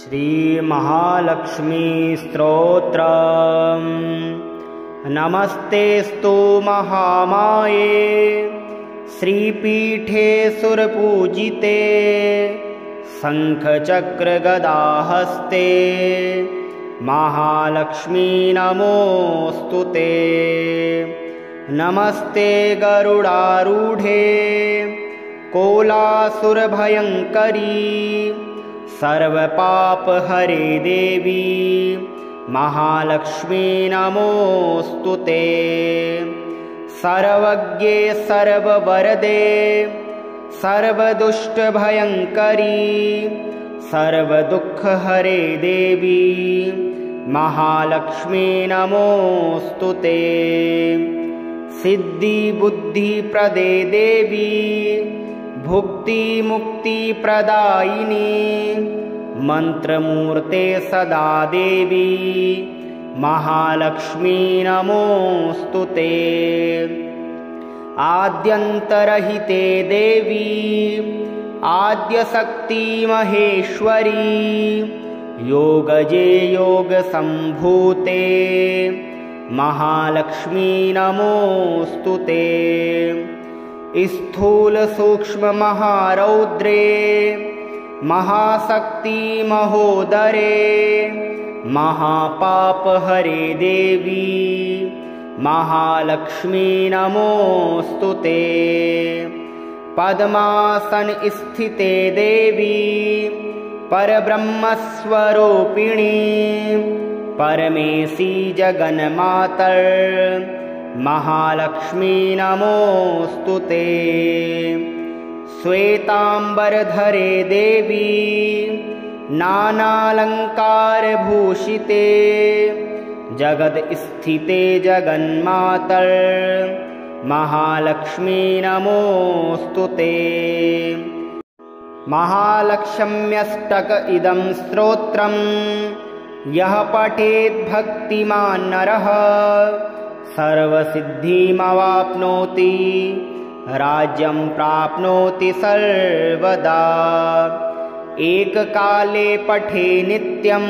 श्री महालक्ष्मी स्तोत्रम्। नमस्तेस्तु महामाये श्रीपीठे सुरपूजिते शङ्खचक्रगदाहस्ते महालक्ष्मी नमोऽस्तुते। नमस्ते गरुडारूढे कोलासुरभयङ्करी सर्वपापहरे देवी महालक्ष्मी नमोऽस्तुते। सर्वज्ञे सर्ववरदे सर्वदुष्टभयङ्करी सर्वदुःखहरे देवी महालक्ष्मी नमोऽस्तुते। सिद्धिबुद्धिप्रदे देवी भुक्तिमुक्तिप्रदायिनी मन्त्रमूर्ते सदा देवी महालक्ष्मी नमोऽस्तुते। आद्यन्तरहिते देवी आद्यशक्ति महेश्वरी योगजे योगसम्भूते महालक्ष्मी नमोऽस्तुते। स्थूल सूक्ष्म महारौद्रे महाशक्ति महोदरे महापापहरे देवी महालक्ष्मी नमोऽस्तुते। पद्मासन स्थिते देवी परब्रह्मस्वरूपिणी परमेशी जगन्मातर महालक्ष्मी नमोऽस्तुते। श्वेताम्बरधरे देवी नानालङ्कारभूषिते जगदस्थिते जगन्मातर महालक्ष्मी नमोऽस्तुते। महालक्ष्म्यष्टक इदं स्तोत्रम् यः पठेत् भक्तिमान् नरः सर्वसिद्धिमवाप्नोति राज्यं प्राप्नोति सर्वदा। एककाले पठे नित्यं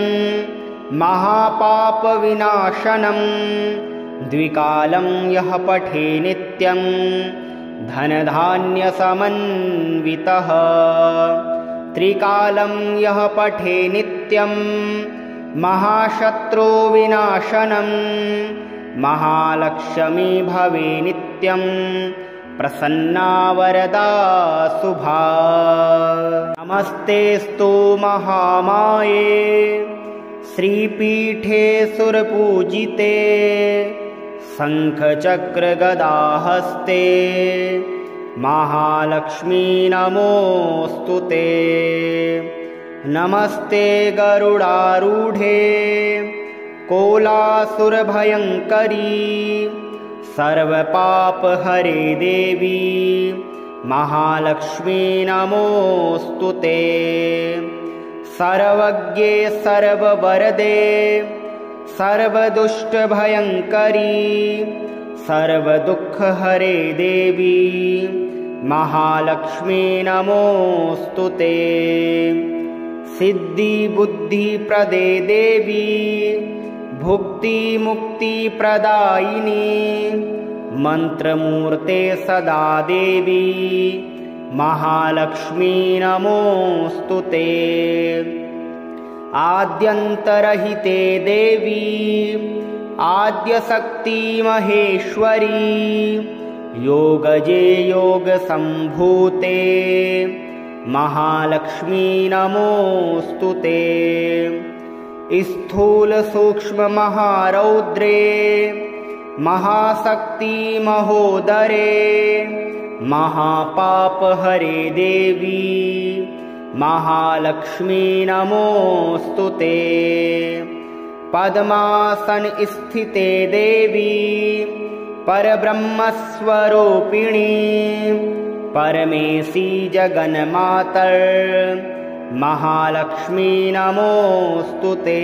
महापापविनाशनं द्विकालं यः पठे नित्यं धनधान्यसमन्वितः त्रिकालं यः पठे नित्यं महाशत्रुविनाशनं महालक्ष्मी भवे नित्यं प्रसन्ना वरदा शुभा। नमस्तेस्तु महामाये श्रीपीठे सुरपूजिते शङ्खचक्रगदाहस्ते महालक्ष्मी नमोऽस्तुते। नमस्ते गरुडारूढे कोलासुरभयङ्करी सर्वपापहरे देवी महालक्ष्मी नमोऽस्तुते। सर्वज्ञे सर्ववरदे सर्वदुष्टभयङ्करी सर्वदुःखहरे देवी महालक्ष्मी नमोऽस्तुते। सिद्धिबुद्धिप्रदे देवी भुक्तिमुक्तिप्रदायिनी मन्त्रमूर्ते सदा देवी महालक्ष्मी नमोऽस्तुते। आद्यन्तरहिते देवी आद्यशक्ति महेश्वरी योगजे योगसम्भूते महालक्ष्मी नमोऽस्तुते। स्थूल सूक्ष्म महारौद्रे महाशक्ति महोदरे महापापहरे देवी महालक्ष्मी नमोऽस्तुते। पद्मासन स्थिते देवी परब्रह्मस्वरूपिणी परमेशी जगन्मातर महालक्ष्मी नमोऽस्तुते।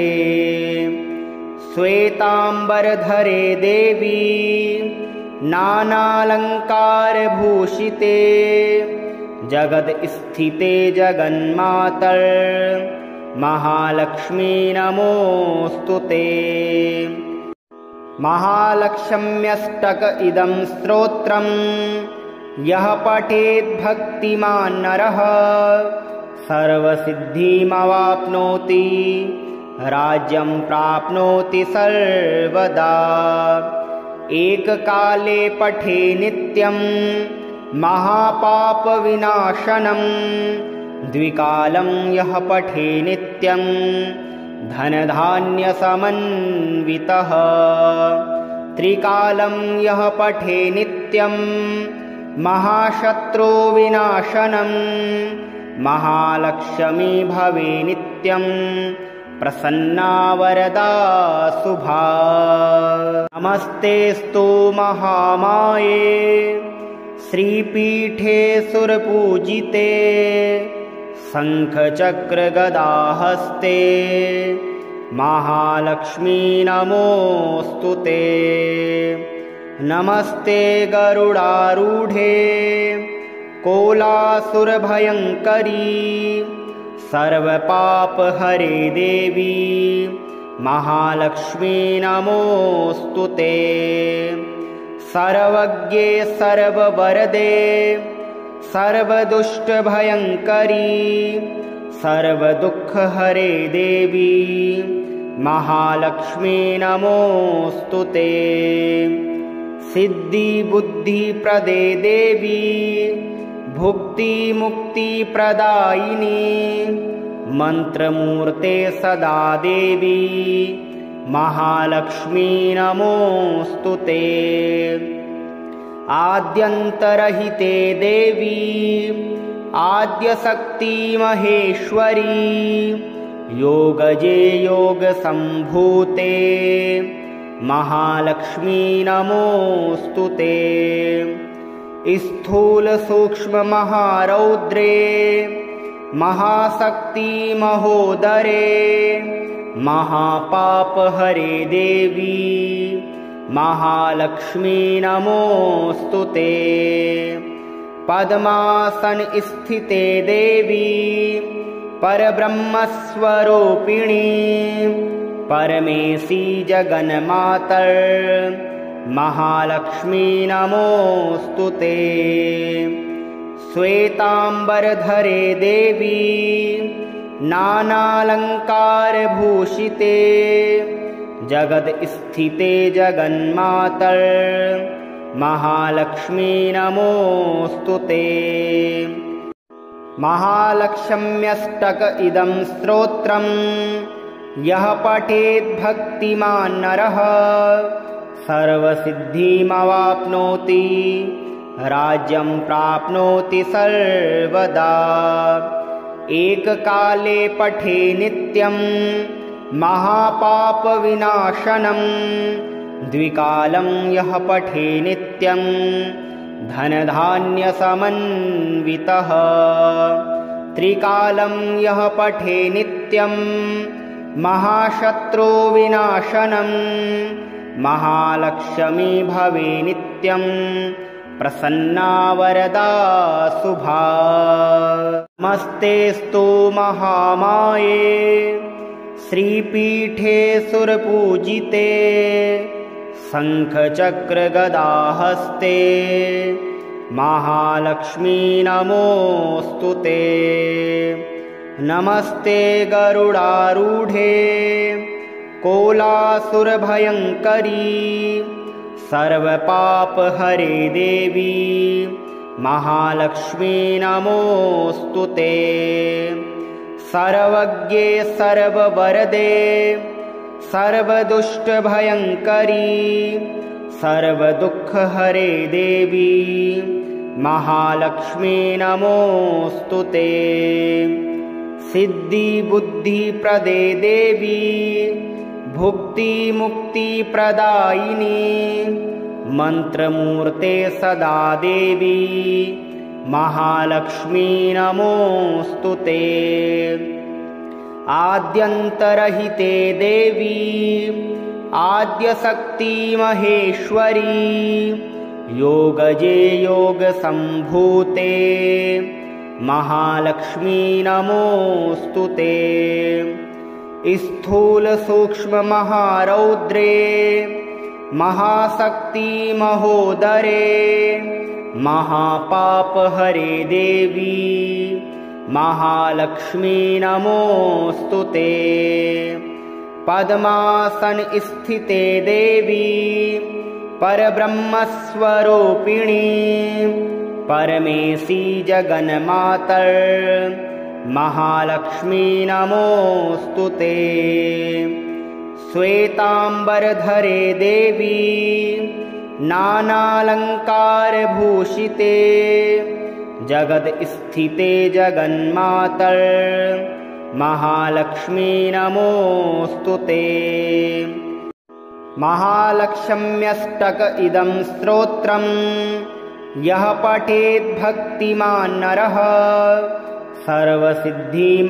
श्वेताम्बरधरे देवी नानालङ्कारभूषिते जगदस्थिते जगन्मातर महालक्ष्मी नमोऽस्तु ते। महालक्ष्म्यष्टक इदं स्तोत्रम् यः पठेत् भक्तिमान् नरः सर्वसिद्धिमवाप्नोति राज्यं प्राप्नोति सर्वदा। एककाले पठे नित्यं महापापविनाशनं द्विकालं यः पठे नित्यं धनधान्यसमन्वितः। त्रिकालं यः पठे नित्यं महाशत्रुविनाशनं महालक्ष्मी भवे नित्यं प्रसन्ना वरदा शुभा। नमस्तेऽस्तु महामाये श्रीपीठे सुरपूजिते शङ्खचक्रगदाहस्ते महालक्ष्मी नमोऽस्तु ते। नमस्ते गरुडारूढे कोलासुरभयङ्करी सर्वपापहरे देवी महालक्ष्मी नमोऽस्तु ते। सर्वज्ञे सर्ववरदे सर्वदुष्टभयङ्करी सर्वदुःखहरे देवी महालक्ष्मी नमोऽस्तु ते। सिद्धिबुद्धिप्रदे देवी भुक्तिमुक्तिप्रदायिनी मन्त्रमूर्ते सदा देवी महालक्ष्मी नमोऽस्तु ते। आद्यन्तरहिते देवी आद्यशक्ति महेश्वरी योगजे योगसम्भूते महालक्ष्मी नमोऽस्तु ते। स्थूल सूक्ष्म महारौद्रे महाशक्ति महोदरे महापापहरे देवी महालक्ष्मी नमोऽस्तु ते। पद्मासन स्थिते देवी परब्रह्मस्वरूपिणी परमेशी जगन्मातर् महालक्ष्मी नमोऽस्तु ते। श्वेताम्बरधरे देवी नानालङ्कारभूषिते जगदस्थिते जगन्मातर् महालक्ष्मी नमोऽस्तु ते। महालक्ष्म्यष्टक इदं स्तोत्रम् यः पठेत् भक्तिमान् नरः सर्वसिद्धिमवाप्नोति राज्यं प्राप्नोति सर्वदा। एककाले पठे नित्यं महापापविनाशनं द्विकालं यः पठे नित्यं धनधान्यसमन्वितः। त्रिकालं यः पठे नित्यं महाशत्रुविनाशनं महालक्ष्मी भवे नित्यं प्रसन्ना वरदा शुभा। नमस्तेऽस्तु महामाये श्रीपीठे सुरपूजिते शङ्खचक्रगदाहस्ते महालक्ष्मी नमोऽस्तु ते। नमस्ते गरुडारूढे कोलासुरभयङ्करी सर्वपापहरे देवी महालक्ष्मी नमोऽस्तु ते। सर्वज्ञे सर्ववरदे सर्वदुष्टभयङ्करी सर्वदुःखहरे देवी महालक्ष्मी नमोऽस्तु ते। सिद्धिबुद्धिप्रदे देवी भुक्तिमुक्तिप्रदायिनी मन्त्रमूर्ते सदा देवी महालक्ष्मी नमोऽस्तु ते। आद्यन्तरहिते देवी आद्यशक्ति महेश्वरी योगजे योगसम्भूते महालक्ष्मी नमोऽस्तु ते। स्थूलसूक्ष्ममहारौद्रे महाशक्ति महोदरे महापापहरे देवी महालक्ष्मी नमोऽस्तु ते। पद्मासनस्थिते देवी परब्रह्मस्वरूपिणी परमेशी जगन्मातर् महालक्ष्मी नमोऽस्तु ते। श्वेताम्बरधरे देवी नानालङ्कारभूषिते जगदस्थिते जगन्मातर् महालक्ष्मी नमोऽस्तु ते। महालक्ष्म्यष्टक इदं स्तोत्रम् यः पठेत् भक्तिमान् नरः सर्वसिद्धिमवाप्नोति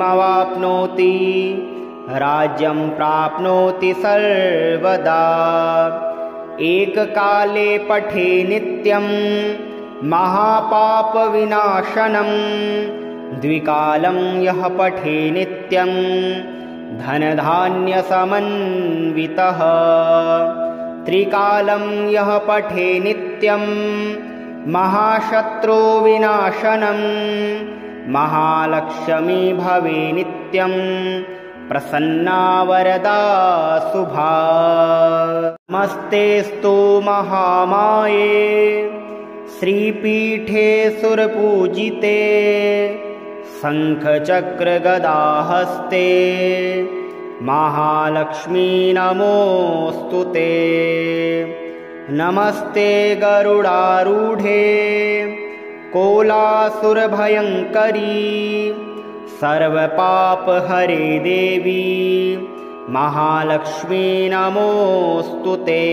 राज्यं प्राप्नोति सर्वदा। एककाले पठे नित्यं महापापविनाशनं द्विकालं यः पठे नित्यं धनधान्यसमन्वितः। त्रिकालं यः पठे नित्यं महाशत्रुविनाशनं महालक्ष्मी भवे नित्यं प्रसन्ना वरदा शुभा। नमस्तेऽस्तु महामाये श्रीपीठे सुरपूजिते शङ्खचक्रगदाहस्ते महालक्ष्मी नमोऽस्तु ते। नमस्ते गरुडारूढे कोलासुरभयङ्करी सर्वपापहरे देवी महालक्ष्मी नमोऽस्तु ते।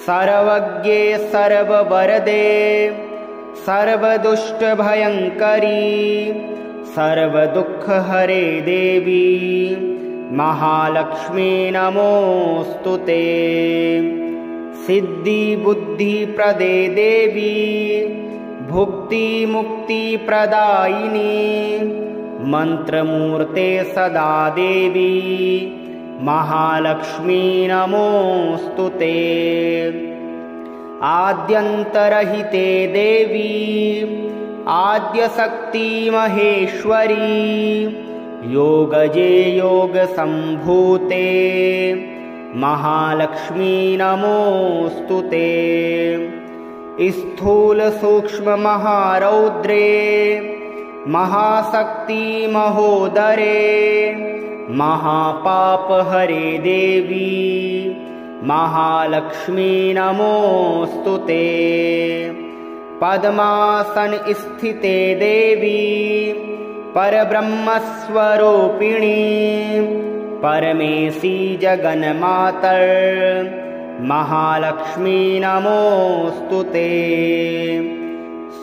सर्वज्ञे सर्ववरदे सर्वदुष्टभयङ्करी सर्वदुःखहरे देवी महालक्ष्मी नमोऽस्तु ते। सिद्धिबुद्धिप्रदे देवी भुक्तिमुक्तिप्रदायिनी मन्त्रमूर्ते सदा देवी महालक्ष्मी नमोऽस्तु ते। आद्यन्तरहिते देवी आद्यशक्ति महेश्वरी योगजे योगसम्भूते महालक्ष्मी नमोऽस्तु ते। स्थूलसूक्ष्ममहारौद्रे महाशक्ति महोदरे महापापहरे देवी महालक्ष्मी नमोऽस्तु ते। पद्मासनस्थिते देवी परब्रह्मस्वरूपिणी परमेशी जगन्मातर् महालक्ष्मी नमोऽस्तु ते।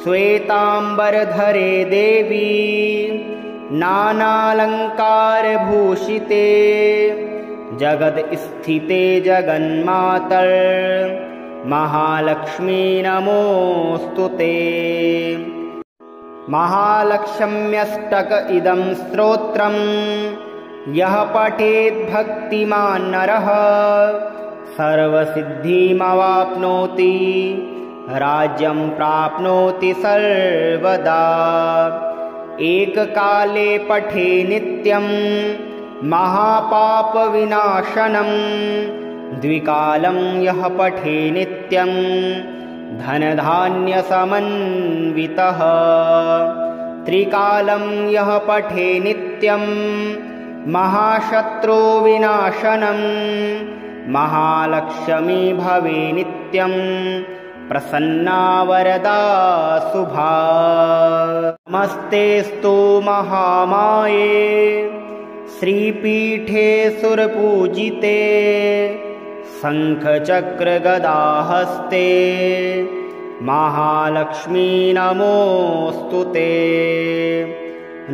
श्वेताम्बरधरे देवी नानालङ्कारभूषिते जगदस्थिते जगन्मातर् महालक्ष्मी नमोऽस्तु ते। महालक्ष्म्यष्टक इदं स्तोत्रम् यः पठेत् भक्तिमान् नरः सर्वसिद्धिमवाप्नोति राज्यं प्राप्नोति सर्वदा। एककाले पठे नित्यं महापापविनाशनं द्विकालं यः पठे नित्यं धनधान्यसमन्वितः। त्रिकालं यः पठे नित्यं महाशत्रुविनाशनं महालक्ष्मी भवे नित्यं प्रसन्ना वरदा शुभा। नमस्तेऽस्तु महामाये श्रीपीठे सुरपूजिते शङ्खचक्रगदाहस्ते महालक्ष्मी नमोऽस्तु ते।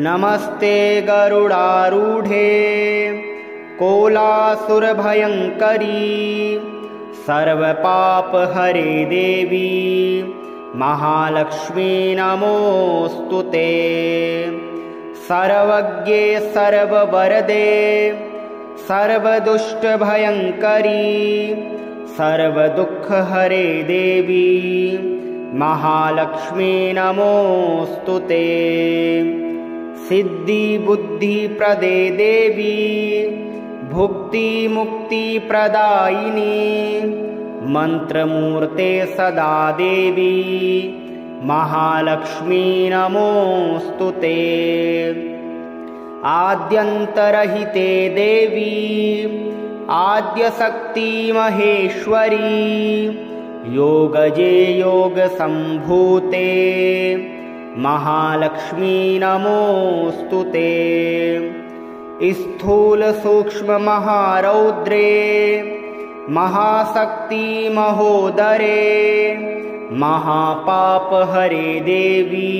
नमस्ते गरुडारूढे कोलासुरभयङ्करी सर्वपापहरे देवी महालक्ष्मी नमोऽस्तु ते। सर्वज्ञे सर्ववरदे सर्वदुष्टभयङ्करी सर्वदुःखहरे देवी महालक्ष्मी नमोऽस्तु ते। सिद्धिबुद्धिप्रदे देवी भुक्तिमुक्तिप्रदायिनी मन्त्रमूर्ते सदा देवी महालक्ष्मी नमोऽस्तु ते। आद्यन्तरहिते देवी आद्यशक्ति महेश्वरी योगजे योगसम्भूते महालक्ष्मी नमोऽस्तु ते। स्थूलसूक्ष्ममहारौद्रे महाशक्ति महोदरे महापापहरे देवी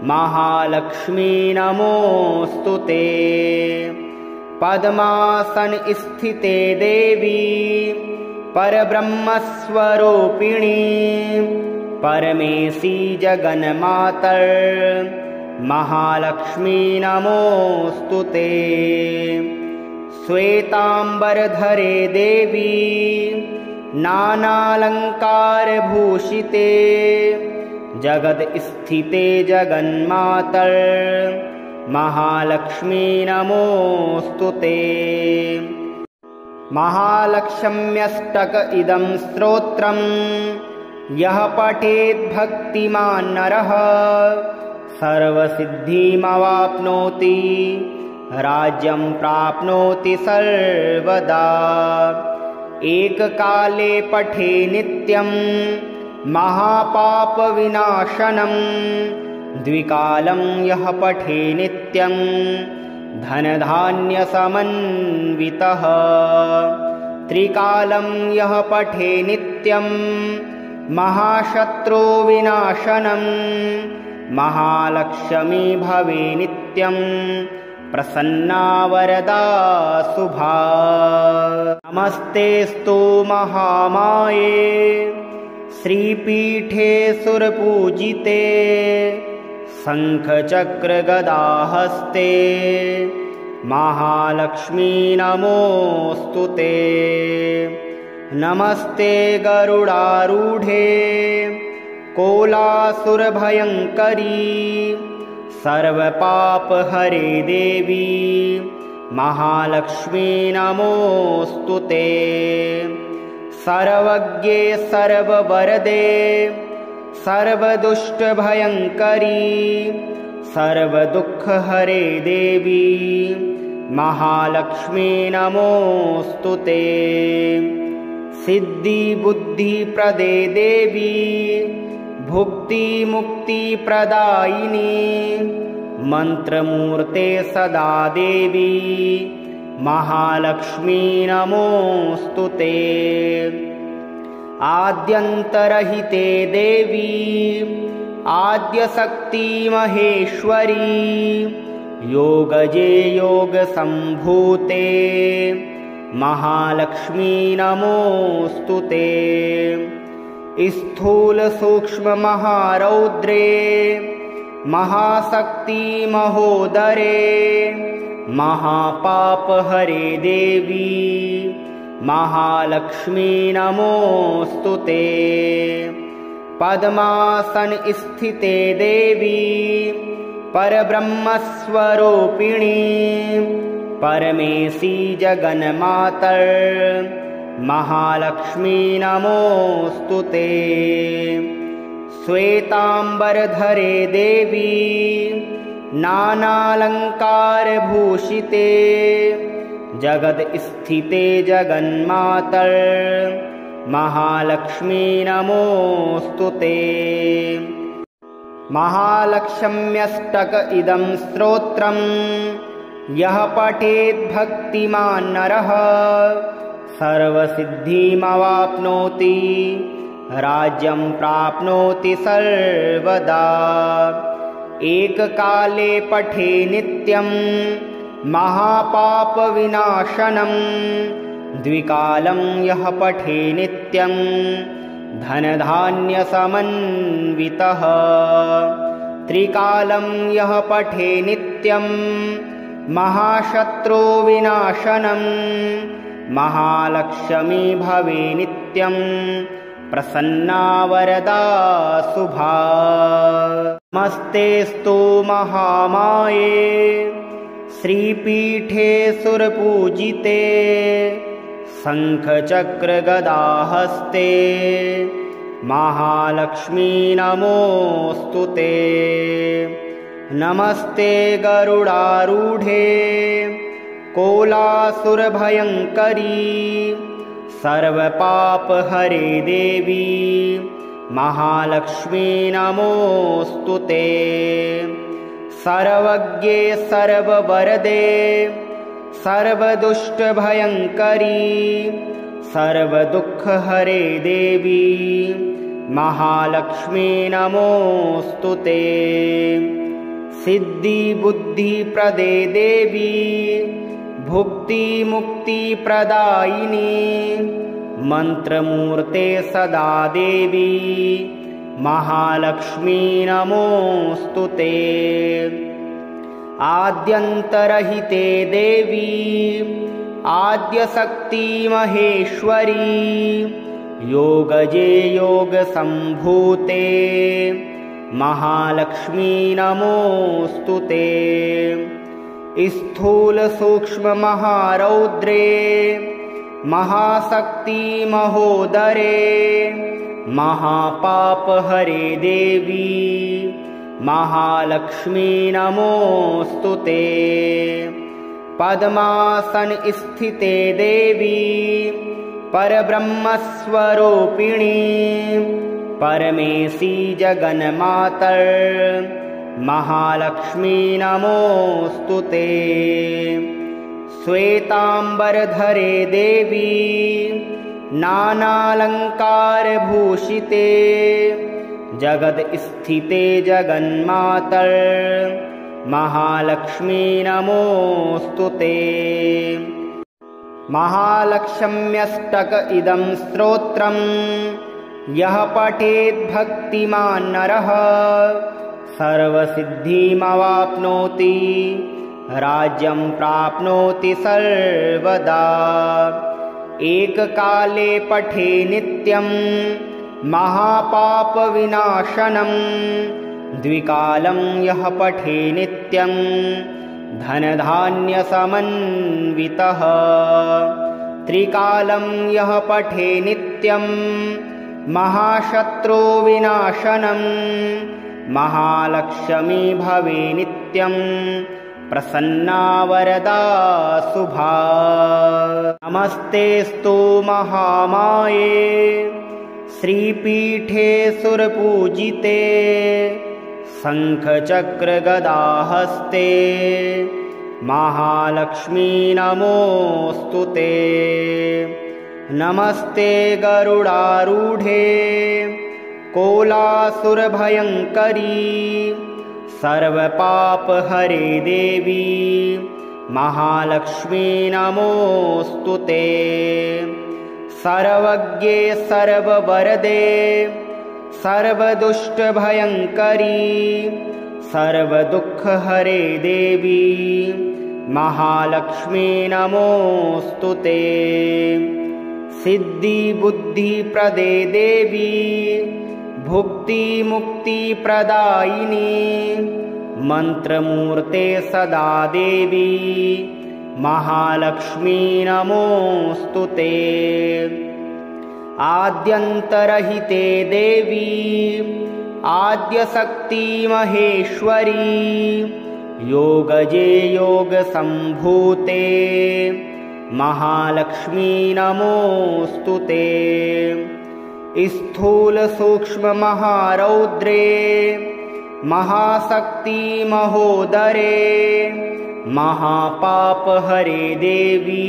महालक्ष्मी नमोऽस्तु ते। पद्मासनस्थिते देवी परब्रह्मस्वरूपिणी परमेशी जगन्मातर् महालक्ष्मी नमोऽस्तु ते। श्वेताम्बरधरे देवी नानालङ्कारभूषिते जगदस्थिते जगन्मातर् महालक्ष्मी नमोऽस्तु ते। महालक्ष्म्यष्टक इदं स्तोत्रम् यः पठेत् भक्तिमान् नरः सर्वसिद्धिमवाप्नोति राज्यं प्राप्नोति सर्वदा। एककाले पठे नित्यं महापापविनाशनं द्विकालं यः पठे नित्यं धनधान्यसमन्वितः त्रिकालं यः पठे नित्यं महाशत्रुविनाशनं महालक्ष्मी भवे नित्यं प्रसन्ना वरदा शुभा। नमस्तेऽस्तु महामाये श्रीपीठे सुरपूजिते शङ्खचक्रगदाहस्ते महालक्ष्मी नमोऽस्तु ते। नमस्ते गरुडारूढे कोलासुरभयङ्करी सर्वपापहरे देवी महालक्ष्मी नमोऽस्तु ते। सर्वज्ञे सर्ववरदे सर्वदुष्टभयङ्करी सर्वदुःखहरे देवी महालक्ष्मी नमोऽस्तु ते। सिद्धिबुद्धिप्रदे देवी भुक्तिमुक्तिप्रदायिनी मन्त्रमूर्ते सदा देवी महालक्ष्मी नमोऽस्तु ते। आद्यन्तरहिते देवी आद्यशक्ति महेश्वरी योगजे योगसम्भूते महालक्ष्मी नमोऽस्तु ते। स्थूलसूक्ष्ममहारौद्रे महाशक्ति महोदरे महापापहरे देवी महालक्ष्मी नमोऽस्तु ते। पद्मासनस्थिते देवी परब्रह्मस्वरूपिणी परमेशी जगन्मातर् महालक्ष्मी नमोऽस्तु ते। श्वेताम्बरधरे देवी नानालङ्कारभूषिते जगदस्थिते जगन्मातर् महालक्ष्मी नमोऽस्तु ते। महालक्ष्म्यष्टक इदं स्तोत्रम् यः पठेत् भक्तिमान् नरः सर्वसिद्धिमवाप्नोति राज्यं प्राप्नोति सर्वदा। एककाले पठे नित्यं महापापविनाशनं द्विकालं यः पठे नित्यं धनधान्यसमन्वितः त्रिकालं यः पठे नित्यं महाशत्रुविनाशनं महालक्ष्मी भवे नित्यं प्रसन्ना वरदा शुभा। नमस्तेस्तु महामाये श्रीपीठे सुरपूजिते शङ्खचक्रगदाहस्ते महालक्ष्मी नमोऽस्तुते। नमस्ते गरुडारूढे कोलासुरभयङ्करी सर्वपापहरे देवी महालक्ष्मी नमोऽस्तुते। सर्वज्ञे सर्ववरदे सर्वदुष्टभयङ्करी सर्वदुःखहरे देवी महालक्ष्मी नमोऽस्तुते। सिद्धिबुद्धिप्रदे देवी भुक्तिमुक्तिप्रदायिनी मन्त्रमूर्ते सदा देवी महालक्ष्मी नमोऽस्तुते। आद्यन्तरहिते देवी आद्यशक्ति महेश्वरी योगजे योगसम्भूते महालक्ष्मी नमोऽस्तुते। स्थूलसूक्ष्ममहारौद्रे महाशक्ति महोदरे महापापहरे देवी महालक्ष्मी नमोऽस्तुते। पद्मासन स्थिते देवी परब्रह्मस्वरूपिणी परमेशी जगन्मातर महालक्ष्मी नमोऽस्तुते। श्वेताम्बरधरे देवी नानालङ्कारभूषिते जगद्स्थिते जगन्मातर महालक्ष्मी नमोऽस्तुते। महालक्ष्म्यष्टक इदं स्तोत्रम् यः पठेत् भक्तिमान् नरः सर्वसिद्धिमवाप्नोति राज्यं प्राप्नोति सर्वदा। एककाले पठे नित्यं महापापविनाशनं द्विकालं यः पठे नित्यं धनधान्यसमन्वितः त्रिकालं यः पठे नित्यं महाशत्रुविनाशनं महालक्ष्मी भवे नित्यं प्रसन्ना वरदा शुभा। नमस्तेस्तु महामाये श्रीपीठे सुरपूजिते शङ्खचक्रगदाहस्ते महालक्ष्मी नमोऽस्तुते। नमस्ते गरुडारूढे कोलासुरभयङ्करी सर्वपापहरे देवी महालक्ष्मी नमोऽस्तुते। सर्वज्ञे सर्ववरदे सर्वदुष्टभयङ्करी सर्वदुःखहरे देवी महालक्ष्मी नमोऽस्तुते। सिद्धिबुद्धिप्रदे देवी भुक्तिमुक्तिप्रदायिनी मन्त्रमूर्ते सदा देवी महालक्ष्मी नमोऽस्तुते। आद्यन्तरहिते देवी आद्यशक्ति महेश्वरी योगजे योगसम्भूते महालक्ष्मी नमोऽस्तुते। स्थूलसूक्ष्ममहारौद्रे महाशक्ति महोदरे महापापहरे देवी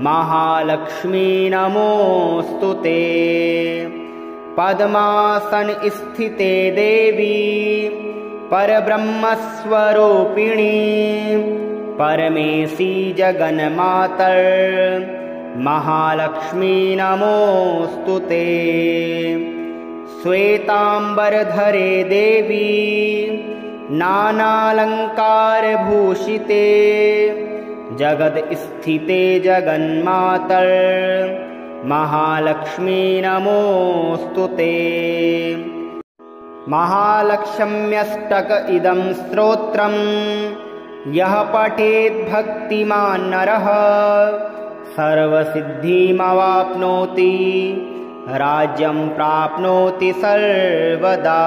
महालक्ष्मी नमोऽस्तुते। पद्मासन स्थिते देवी परब्रह्मस्वरूपिणी परमेशी जगन्मातर महालक्ष्मी नमोऽस्तु ते। श्वेतांबरधरे देवी नानालंकारभूषिते जगदस्थिते जगन्मातर् महालक्ष्मी नमोऽस्तु ते। महालक्ष्म्यष्टक इदं स्तोत्रम् यः पठेत् भक्तिमान् नरः सर्वसिद्धिमवाप्नोति राज्यं प्राप्नोति सर्वदा।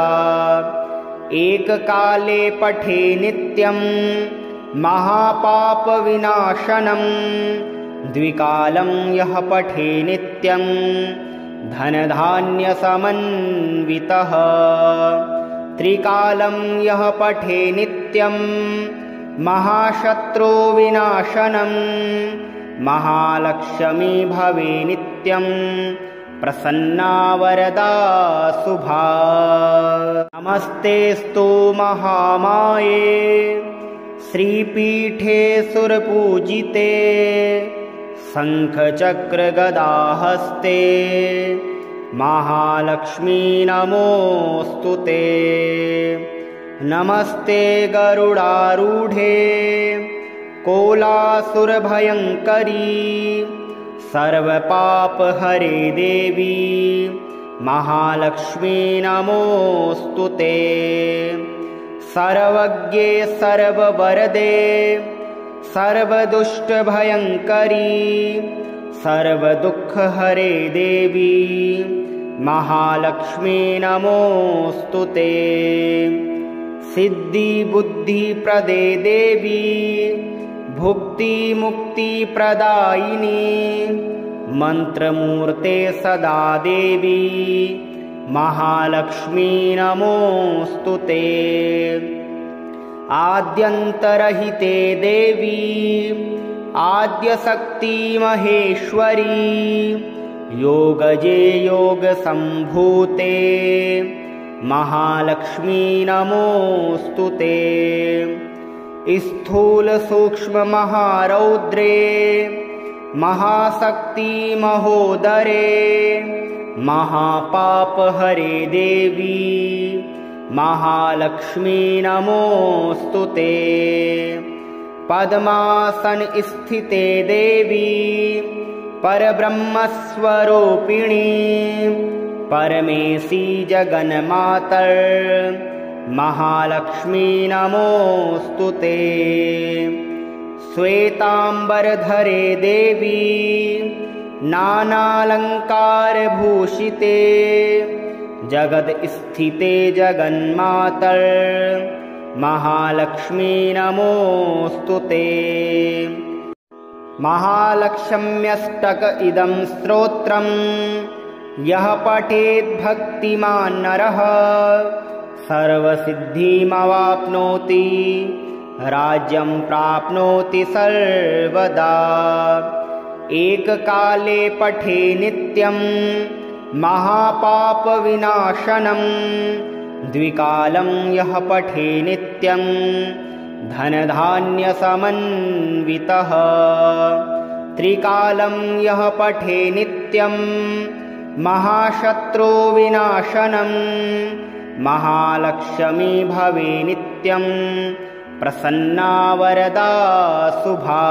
एककाले पठे नित्यं महापापविनाशनं द्विकालं यः पठे नित्यं धनधान्यसमन्वितः। त्रिकालं यः पठे नित्यं महाशत्रुविनाशनं महालक्ष्मी भवे नित्यं प्रसन्ना वरदा शुभा। नमस्तेऽस्तु महामाये श्रीपीठे सुरपूजिते शङ्खचक्रगदाहस्ते महालक्ष्मी नमोऽस्तु ते। नमस्ते गरुडारूढे कोलासुरभयङ्करी सर्वपापहरे देवी महालक्ष्मी नमोऽस्तु ते। सर्वज्ञे सर्ववरदे सर्वदुष्टभयङ्करी सर्वदुःखहरे देवी महालक्ष्मी नमोऽस्तु ते। सिद्धिबुद्धिप्रदे देवी भुक्तिमुक्तिप्रदायिनी मन्त्रमूर्ते सदा देवी महालक्ष्मी नमोऽस्तु ते। आद्यन्तरहिते देवी आद्यशक्ति महेश्वरी योगजे योगसम्भूते महालक्ष्मी नमोऽस्तु ते। स्थूलसूक्ष्ममहारौद्रे महाशक्ति महोदरे महापापहरे देवी महालक्ष्मी नमोऽस्तु ते। पद्मासन स्थिते देवी परब्रह्मस्वरूपिणी परमेशी जगन्मातर् महालक्ष्मी नमोऽस्तु ते। श्वेतांबरधरे देवी नानालंकारभूषिते जगदस्थिते जगन्मातर् महालक्ष्मी नमोऽस्तु ते। महालक्ष्म्यष्टक इदं स्तोत्रम् यः पठेत् भक्तिमान् नरः सर्वसिद्धिमवाप्नोति राज्यं प्राप्नोति सर्वदा। एककाले पठे नित्यं महापापविनाशनं द्विकालं यः पठे नित्यं धनधान्यसमन्वितः। त्रिकालं यः पठे नित्यं महाशत्रुविनाशनं महालक्ष्मी भवे नित्यं प्रसन्ना वरदा शुभा।